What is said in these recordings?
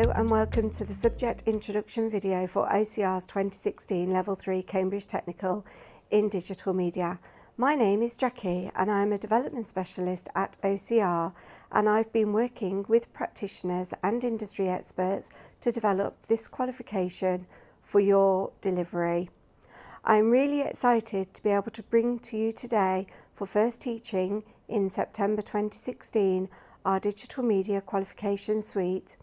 Hello and welcome to the subject introduction video for OCR's 2016 Level 3 Cambridge Technical in Digital Media. My name is Jackie and I'm a development specialist at OCR, and I've been working with practitioners and industry experts to develop this qualification for your delivery. I'm really excited to be able to bring to you today for first teaching in September 2016 our Digital Media Qualification Suite,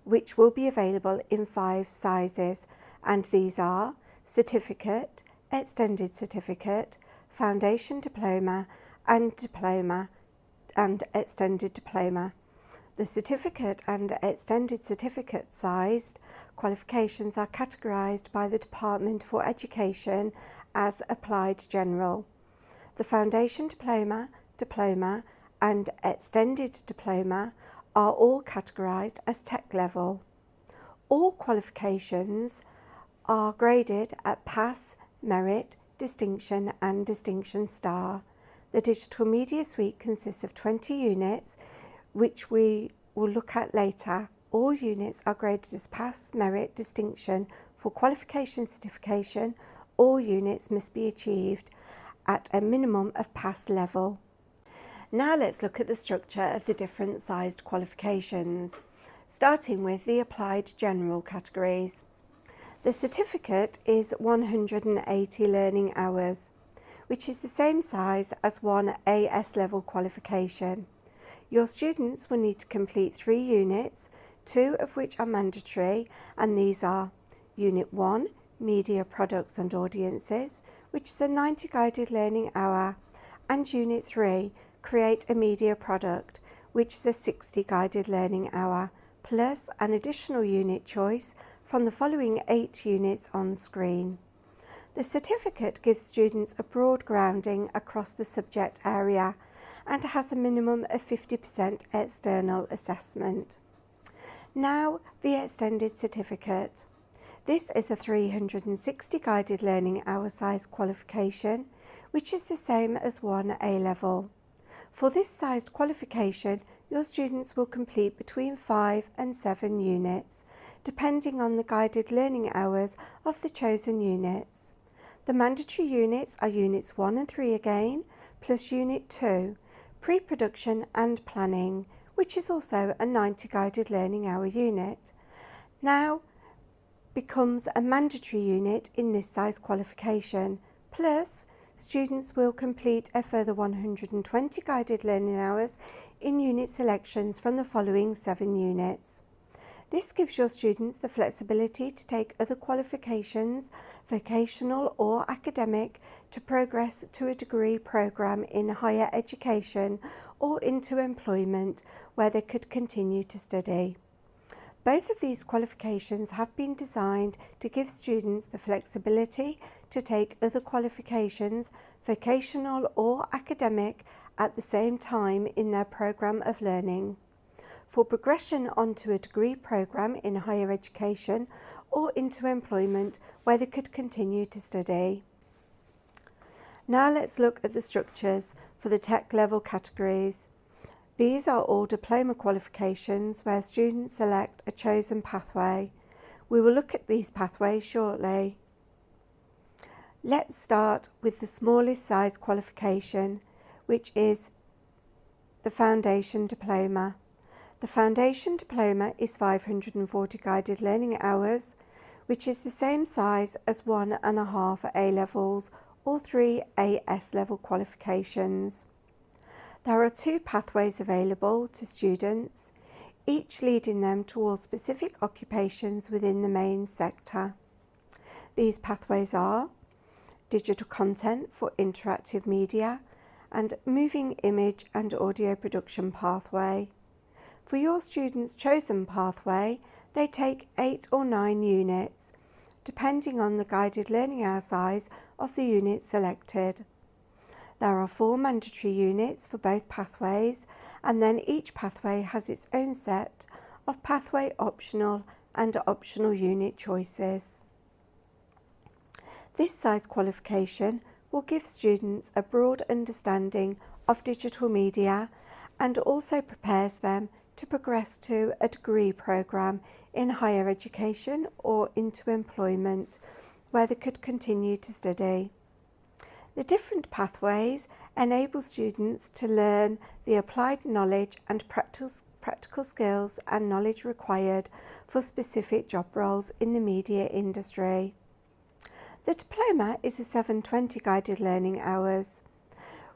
which will be available in 5 sizes, and these are Certificate, Extended Certificate, Foundation Diploma and Extended Diploma. The Certificate and Extended Certificate sized qualifications are categorised by the Department for Education as Applied General. The Foundation Diploma, Diploma and Extended Diploma are all categorised as Tech Level. All qualifications are graded at Pass, Merit, Distinction and Distinction Star. The Digital Media Suite consists of 20 units, which we will look at later. All units are graded as Pass, Merit, Distinction. For qualification certification, all units must be achieved at a minimum of Pass level. Now let's look at the structure of the different sized qualifications, starting with the Applied General categories. The certificate is 180 learning hours, which is the same size as one AS level qualification. Your students will need to complete 3 units, 2 of which are mandatory, and these are Unit 1, Media Products and Audiences, which is a 90 guided learning hour, and Unit 3, Create a Media Product, which is a 60 guided learning hour, plus an additional unit choice from the following 8 units on screen. The certificate gives students a broad grounding across the subject area and has a minimum of 50% external assessment. Now, the Extended Certificate. This is a 360 guided learning hour size qualification, which is the same as one A-level. For this sized qualification, your students will complete between 5 and 7 units, depending on the guided learning hours of the chosen units. The mandatory units are Units 1 and 3 again, plus Unit 2, Pre-Production and Planning, which is also a 90 guided learning hour unit. Now becomes a mandatory unit in this size qualification, plus students will complete a further 120 guided learning hours in unit selections from the following 7 units. This gives your students the flexibility to take other qualifications, vocational or academic, to progress to a degree programme in higher education or into employment where they could continue to study. Both of these qualifications have been designed to give students the flexibility to take other qualifications, vocational or academic, at the same time in their programme of learning, for progression onto a degree programme in higher education or into employment where they could continue to study. Now let's look at the structures for the Tech Level categories. These are all diploma qualifications where students select a chosen pathway. We will look at these pathways shortly. Let's start with the smallest size qualification, which is the Foundation Diploma. The Foundation Diploma is 540 guided learning hours, which is the same size as 1.5 A-levels or 3 AS level qualifications. There are 2 pathways available to students, each leading them towards specific occupations within the main sector. These pathways are Digital Content for Interactive Media and Moving Image and Audio Production pathway. For your students' chosen pathway, they take 8 or 9 units, depending on the guided learning hour size of the unit selected. There are 4 mandatory units for both pathways, and then each pathway has its own set of pathway optional and optional unit choices. This size qualification will give students a broad understanding of digital media and also prepares them to progress to a degree programme in higher education or into employment where they could continue to study. The different pathways enable students to learn the applied knowledge and practical skills and knowledge required for specific job roles in the media industry. The diploma is a 720 guided learning hours,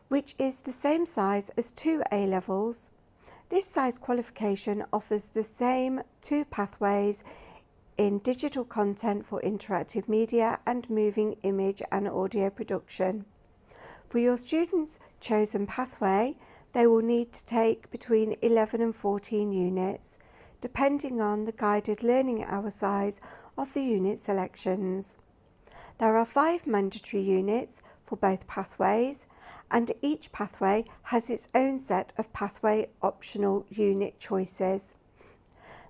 which is the same size as 2 A-levels. This size qualification offers the same 2 pathways in digital content for interactive media and moving image and audio production. For your students' chosen pathway, they will need to take between 11 and 14 units, depending on the guided learning hour size of the unit selections. There are 5 mandatory units for both pathways, and each pathway has its own set of pathway optional unit choices.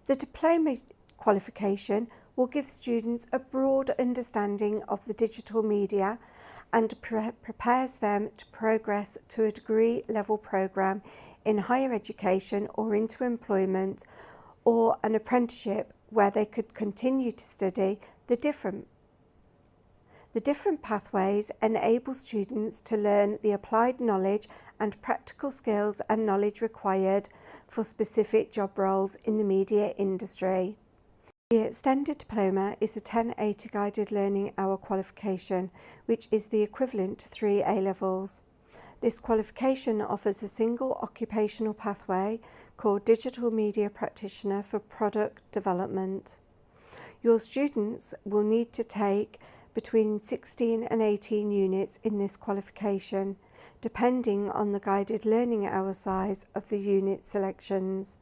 The diploma qualification will give students a broad understanding of the digital media and prepares them to progress to a degree level programme in higher education or into employment or an apprenticeship where they could continue to study. The different pathways enable students to learn the applied knowledge and practical skills and knowledge required for specific job roles in the media industry. The Extended Diploma is a 1080 guided learning hour qualification, which is the equivalent to 3 A-levels. This qualification offers a single occupational pathway called Digital Media Practitioner for Product Development. Your students will need to take between 16 and 18 units in this qualification, depending on the guided learning hour size of the unit selections.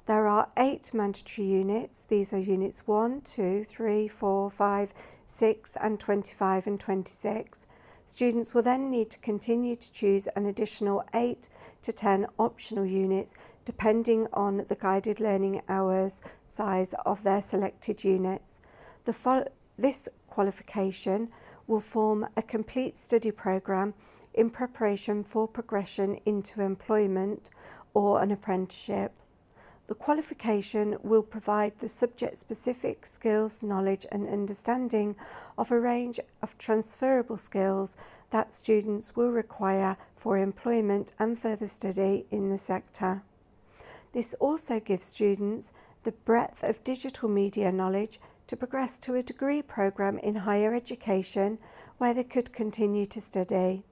There are 8 mandatory units. These are units 1, 2, 3, 4, 5, 6 and 25 and 26. Students will then need to continue to choose an additional 8 to 10 optional units depending on the guided learning hours size of their selected units. This qualification will form a complete study programme in preparation for progression into employment or an apprenticeship. The qualification will provide the subject-specific skills, knowledge and understanding of a range of transferable skills that students will require for employment and further study in the sector. This also gives students the breadth of digital media knowledge to progress to a degree programme in higher education where they could continue to study.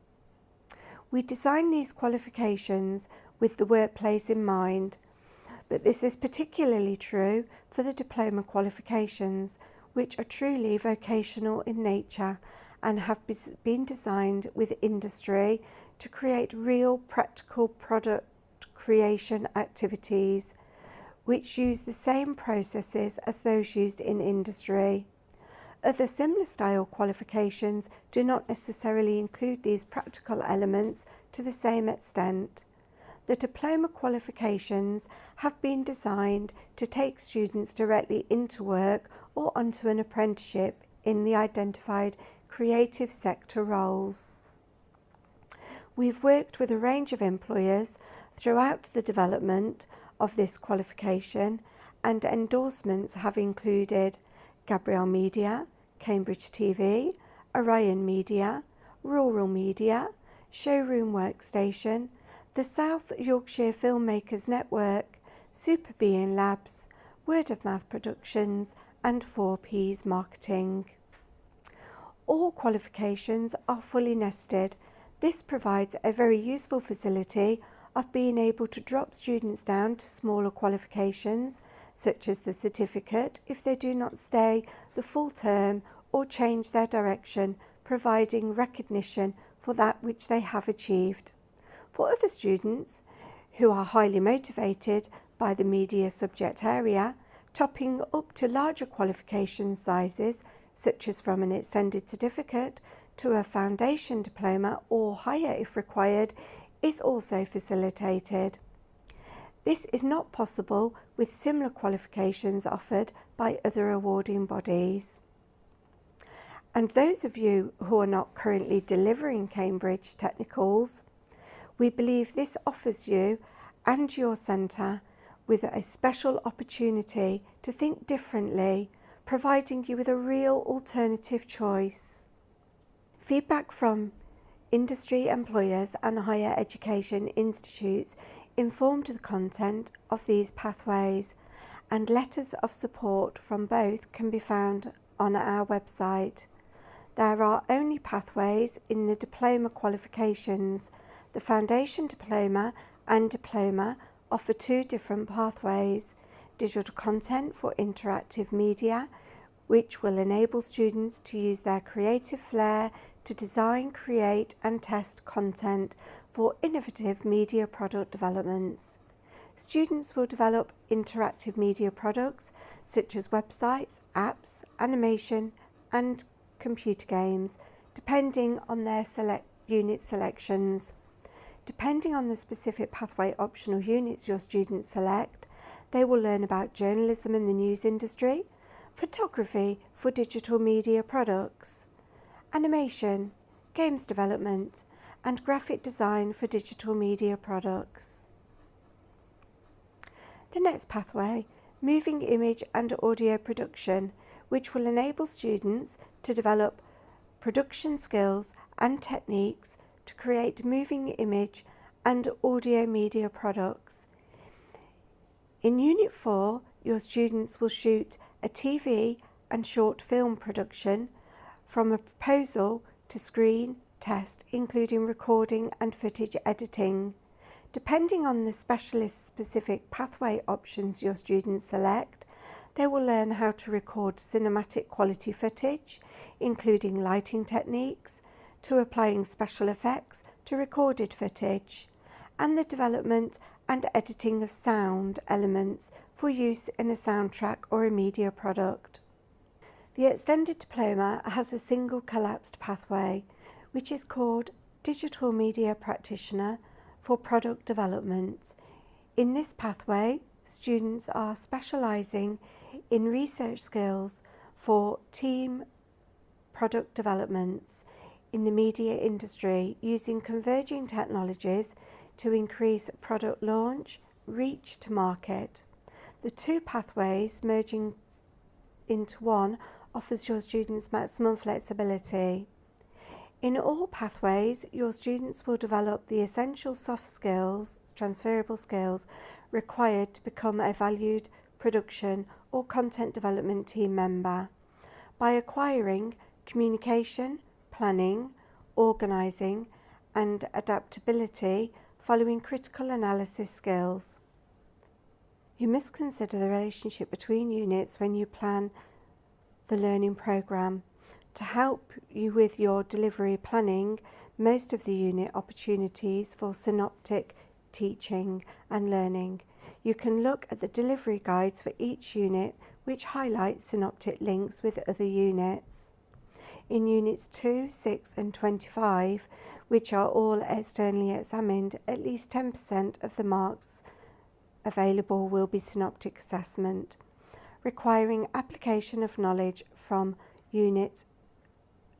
We design these qualifications with the workplace in mind, but this is particularly true for the diploma qualifications, which are truly vocational in nature and have been designed with industry to create real practical product creation activities, which use the same processes as those used in industry. Other similar style qualifications do not necessarily include these practical elements to the same extent. The diploma qualifications have been designed to take students directly into work or onto an apprenticeship in the identified creative sector roles. We've worked with a range of employers throughout the development of this qualification, and endorsements have included Gabrielle Media, Cambridge TV, Orion Media, Rural Media, Showroom Workstation, the South Yorkshire Filmmakers Network, Super Being Labs, Word of Mouth Productions and 4Ps Marketing. All qualifications are fully nested. This provides a very useful facility of being able to drop students down to smaller qualifications, such as the certificate if they do not stay the full term or change their direction, providing recognition for that which they have achieved. For other students who are highly motivated by the media subject area, topping up to larger qualification sizes, such as from an extended certificate to a foundation diploma or higher if required, is also facilitated. This is not possible with similar qualifications offered by other awarding bodies. And those of you who are not currently delivering Cambridge Technicals, we believe this offers you and your centre with a special opportunity to think differently, providing you with a real alternative choice. Feedback from industry employers and higher education institutes informed the content of these pathways, and letters of support from both can be found on our website. There are only pathways in the diploma qualifications. The Foundation Diploma and Diploma offer two different pathways: digital content for interactive media, which will enable students to use their creative flair to design, create and test content for innovative media product developments. Students will develop interactive media products such as websites, apps, animation and computer games, depending on their unit selections. Depending on the specific pathway optional units your students select, they will learn about journalism and the news industry, photography for digital media products, animation, games development, and graphic design for digital media products. The next pathway, moving image and audio production, which will enable students to develop production skills and techniques to create moving image and audio media products. In Unit 4, your students will shoot a TV and short film production from a proposal to screen test, including recording and footage editing. Depending on the specialist-specific pathway options your students select, they will learn how to record cinematic quality footage, including lighting techniques, to applying special effects to recorded footage, and the development and editing of sound elements for use in a soundtrack or a media product. The Extended Diploma has a single collapsed pathway, which is called Digital Media Practitioner for Product Development. In this pathway, students are specialising in research skills for team product developments in the media industry using converging technologies to increase product launch, reach to market. The two pathways merging into one offers your students maximum flexibility. In all pathways, your students will develop the essential soft skills, transferable skills, required to become a valued production or content development team member by acquiring communication, planning, organising and adaptability following critical analysis skills. You must consider the relationship between units when you plan the learning programme. To help you with your delivery planning, most of the unit opportunities for synoptic teaching and learning. You can look at the delivery guides for each unit, which highlight synoptic links with other units. In Units 2, 6 and 25, which are all externally examined, at least 10% of the marks available will be synoptic assessment, requiring application of knowledge from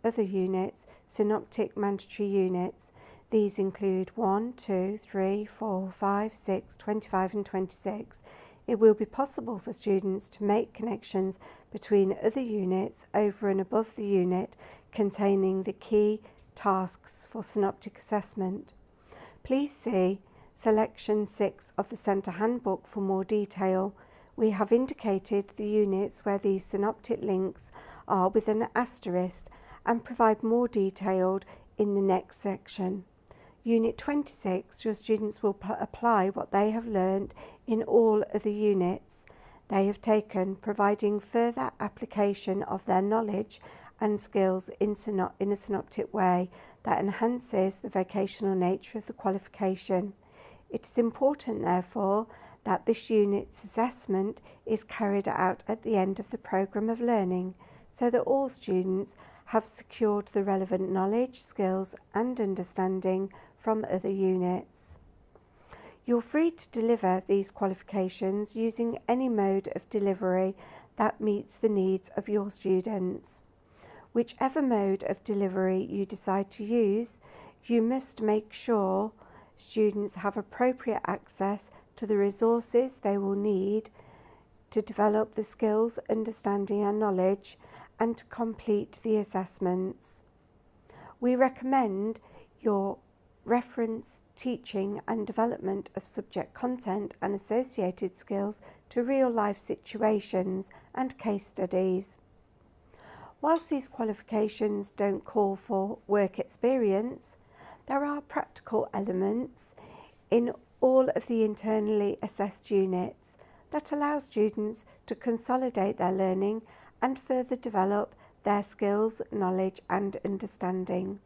other units, synoptic mandatory units. These include 1, 2, 3, 4, 5, 6, 25 and 26. It will be possible for students to make connections between other units over and above the unit containing the key tasks for synoptic assessment. Please see Selection 6 of the Centre Handbook for more detail. We have indicated the units where these synoptic links are with an asterisk and provide more detailed in the next section. Unit 26, your students will apply what they have learned in all other units they have taken, providing further application of their knowledge and skills in a synoptic way that enhances the vocational nature of the qualification. It is important, therefore, that this unit's assessment is carried out at the end of the programme of learning, so that all students have secured the relevant knowledge, skills and understanding from other units. You're free to deliver these qualifications using any mode of delivery that meets the needs of your students. Whichever mode of delivery you decide to use, you must make sure students have appropriate access to the resources they will need to develop the skills, understanding and knowledge and to complete the assessments. We recommend your reference teaching and development of subject content and associated skills to real-life situations and case studies. Whilst these qualifications don't call for work experience, there are practical elements in all of the internally assessed units that allow students to consolidate their learning and further develop their skills, knowledge and understanding.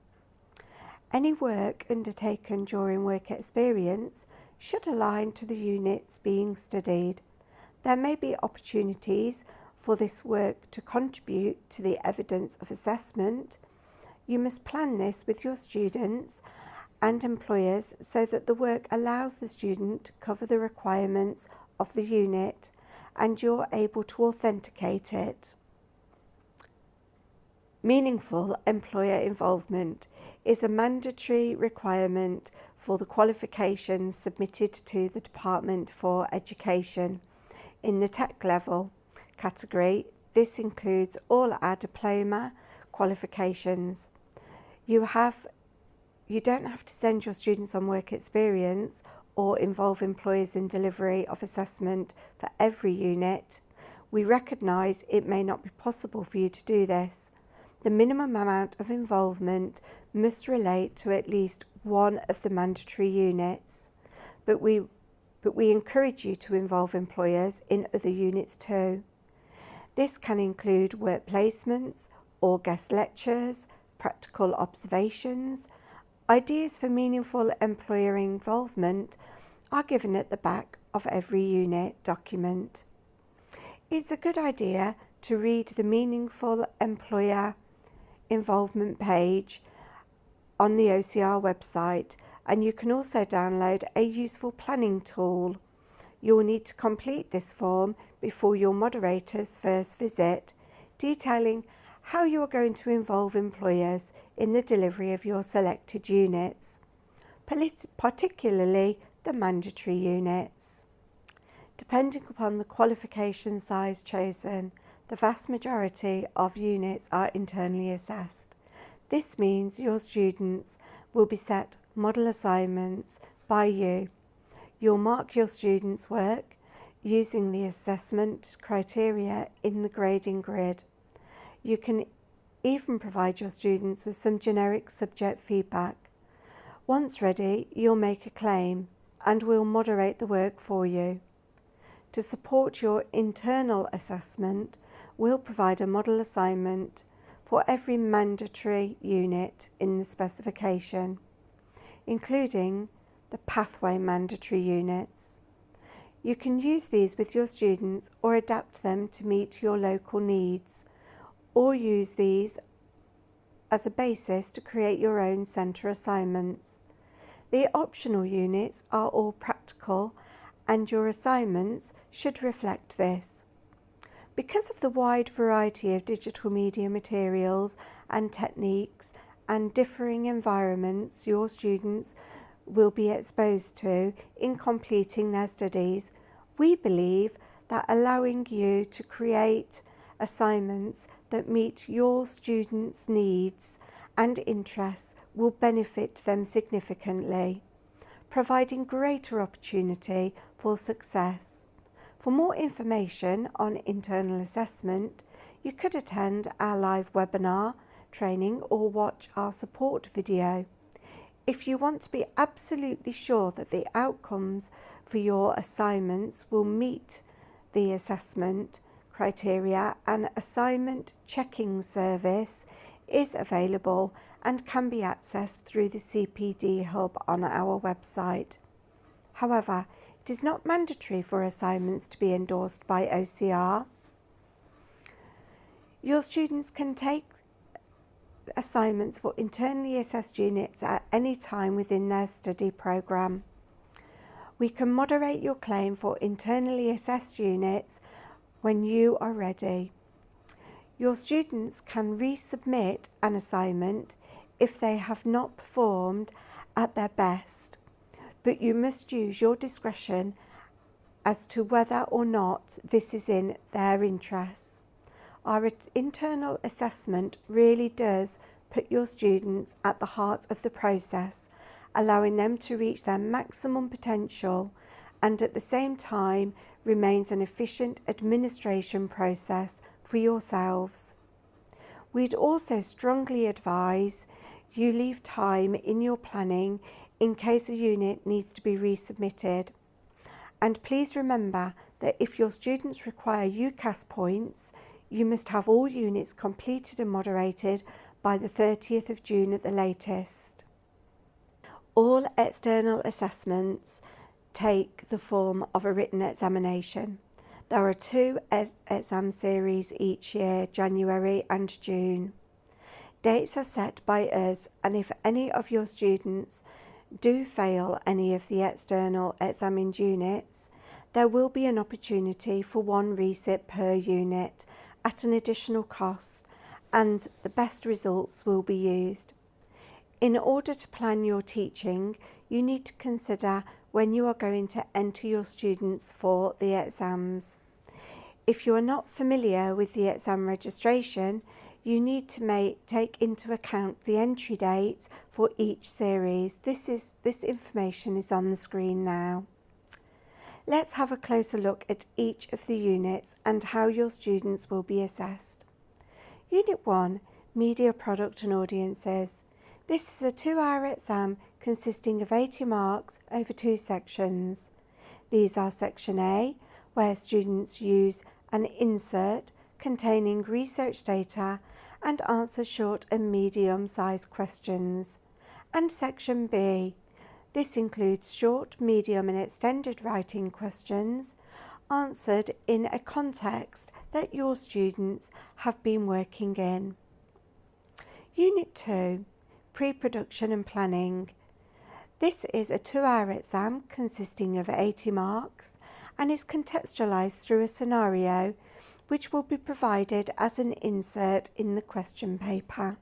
Any work undertaken during work experience should align to the units being studied. There may be opportunities for this work to contribute to the evidence of assessment. You must plan this with your students and employers so that the work allows the student to cover the requirements of the unit and you're able to authenticate it. Meaningful employer involvement is a mandatory requirement for the qualifications submitted to the Department for Education. In the tech level category, this includes all our diploma qualifications. You don't have to send your students on work experience or involve employers in delivery of assessment for every unit. We recognise it may not be possible for you to do this. The minimum amount of involvement must relate to at least one of the mandatory units, but we encourage you to involve employers in other units too. This can include work placements or guest lectures, practical observations. Ideas for meaningful employer involvement are given at the back of every unit document. It's a good idea to read the meaningful employer involvement page on the OCR website, and you can also download a useful planning tool. You will need to complete this form before your moderator's first visit, detailing how you are going to involve employers in the delivery of your selected units, particularly the mandatory units. Depending upon the qualification size chosen, the vast majority of units are internally assessed. This means your students will be set model assignments by you. You'll mark your students' work using the assessment criteria in the grading grid. You can even provide your students with some generic subject feedback. Once ready, you'll make a claim and we'll moderate the work for you. To support your internal assessment, we'll provide a model assignment for every mandatory unit in the specification, including the pathway mandatory units. You can use these with your students or adapt them to meet your local needs, or use these as a basis to create your own centre assignments. The optional units are all practical and your assignments should reflect this. Because of the wide variety of digital media materials and techniques and differing environments your students will be exposed to in completing their studies, we believe that allowing you to create assignments that meet your students' needs and interests will benefit them significantly, providing greater opportunity for success. For more information on internal assessment, you could attend our live webinar training or watch our support video. If you want to be absolutely sure that the outcomes for your assignments will meet the assessment criteria, an assignment checking service is available and can be accessed through the CPD Hub on our website. However, it is not mandatory for assignments to be endorsed by OCR. Your students can take assignments for internally assessed units at any time within their study programme. We can moderate your claim for internally assessed units when you are ready. Your students can resubmit an assignment if they have not performed at their best, but you must use your discretion as to whether or not this is in their interests. Our internal assessment really does put your students at the heart of the process, allowing them to reach their maximum potential, and at the same time remains an efficient administration process for yourselves. We'd also strongly advise you leave time in your planning in case a unit needs to be resubmitted. And please remember that if your students require UCAS points, you must have all units completed and moderated by the 30th of June at the latest. All external assessments take the form of a written examination. There are 2 exam series each year, January and June. Dates are set by us, and if any of your students do fail any of the external examined units, there will be an opportunity for 1 resit per unit at an additional cost, and the best results will be used. In order to plan your teaching, you need to consider when you are going to enter your students for the exams. If you are not familiar with the exam registration, you need to take into account the entry dates for each series. This information is on the screen now. Let's have a closer look at each of the units and how your students will be assessed. Unit 1, Media, Product and Audiences. This is a 2-hour exam consisting of 80 marks over 2 sections. These are Section A, where students use an insert containing research data and answer short and medium-sized questions, and Section B. This includes short, medium and extended writing questions answered in a context that your students have been working in. Unit 2, Pre-Production and Planning. This is a 2-hour exam consisting of 80 marks and is contextualised through a scenario which will be provided as an insert in the question paper.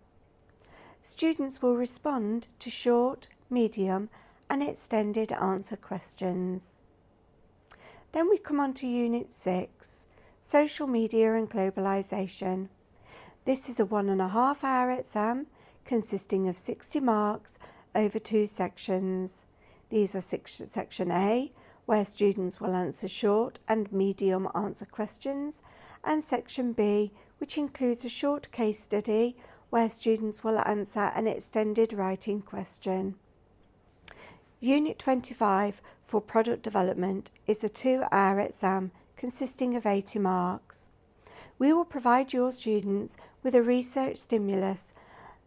Students will respond to short, medium and extended answer questions. Then we come on to Unit 6, Social Media and Globalisation. This is a 1.5-hour exam consisting of 60 marks over 2 sections. These are Section A, where students will answer short and medium answer questions, and Section B, which includes a short case study where students will answer an extended writing question. Unit 25 for Product Development is a 2-hour exam consisting of 80 marks. We will provide your students with a research stimulus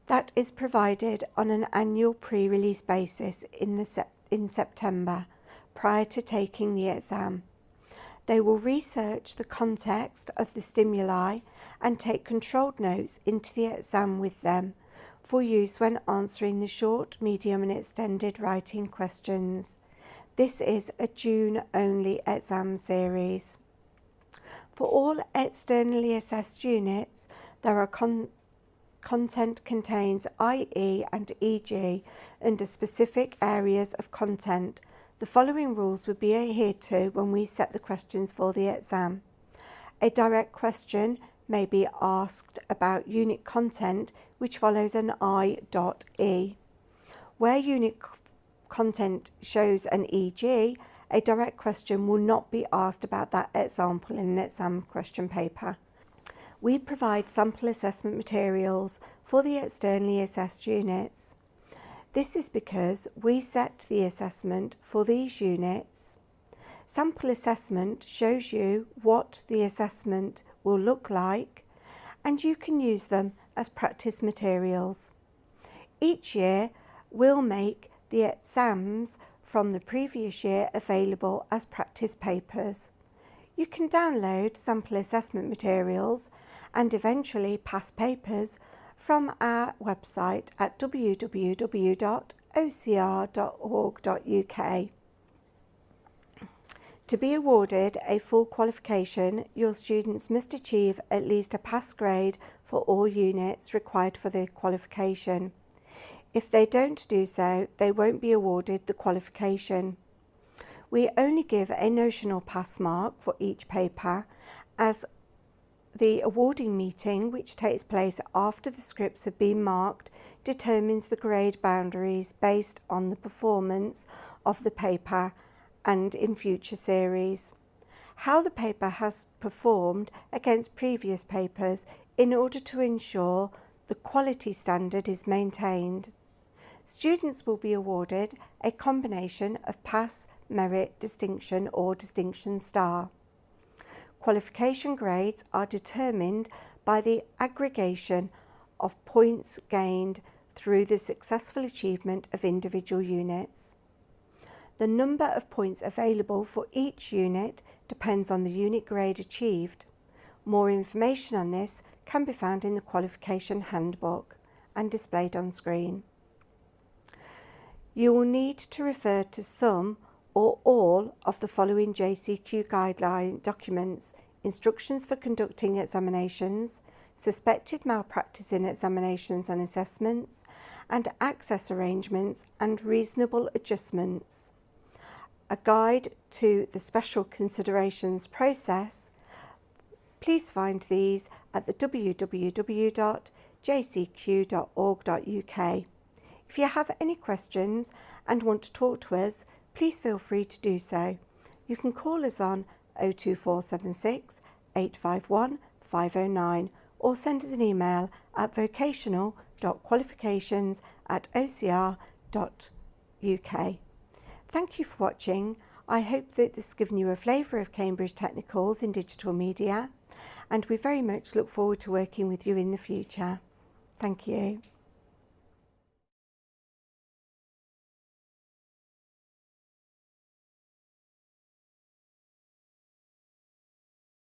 that is provided on an annual pre-release basis in September, prior to taking the exam. They will research the context of the stimuli and take controlled notes into the exam with them for use when answering the short, medium and extended writing questions. This is a June-only exam series. For all externally assessed units, there are content contains IE and EG under specific areas of content. The following rules would be adhered to when we set the questions for the exam. A direct question may be asked about unit content which follows an I.E. Where unit content shows an EG, a direct question will not be asked about that example in an exam question paper. We provide sample assessment materials for the externally assessed units. This is because we set the assessment for these units. Sample assessment shows you what the assessment will look like, and you can use them as practice materials. Each year we'll make the exams from the previous year available as practice papers. You can download sample assessment materials and eventually past papers from our website at www.ocr.org.uk. To be awarded a full qualification, your students must achieve at least a pass grade for all units required for the qualification. If they don't do so, they won't be awarded the qualification. We only give a notional pass mark for each paper, as the awarding meeting, which takes place after the scripts have been marked, determines the grade boundaries based on the performance of the paper and in future series. How the paper has performed against previous papers in order to ensure the quality standard is maintained. Students will be awarded a combination of pass, merit, distinction or distinction star. Qualification grades are determined by the aggregation of points gained through the successful achievement of individual units. The number of points available for each unit depends on the unit grade achieved. More information on this can be found in the Qualification Handbook and displayed on screen. You will need to refer to some or all of the following JCQ guideline documents: instructions for conducting examinations, suspected malpractice in examinations and assessments, and access arrangements and reasonable adjustments. A guide to the special considerations process. Please find these at the www.jcq.org.uk. If you have any questions and want to talk to us, please feel free to do so. You can call us on 02476 851 509 or send us an email at vocational.qualifications@ocr.uk. Thank you for watching. I hope that this has given you a flavour of Cambridge Technicals in digital media, and we very much look forward to working with you in the future. Thank you.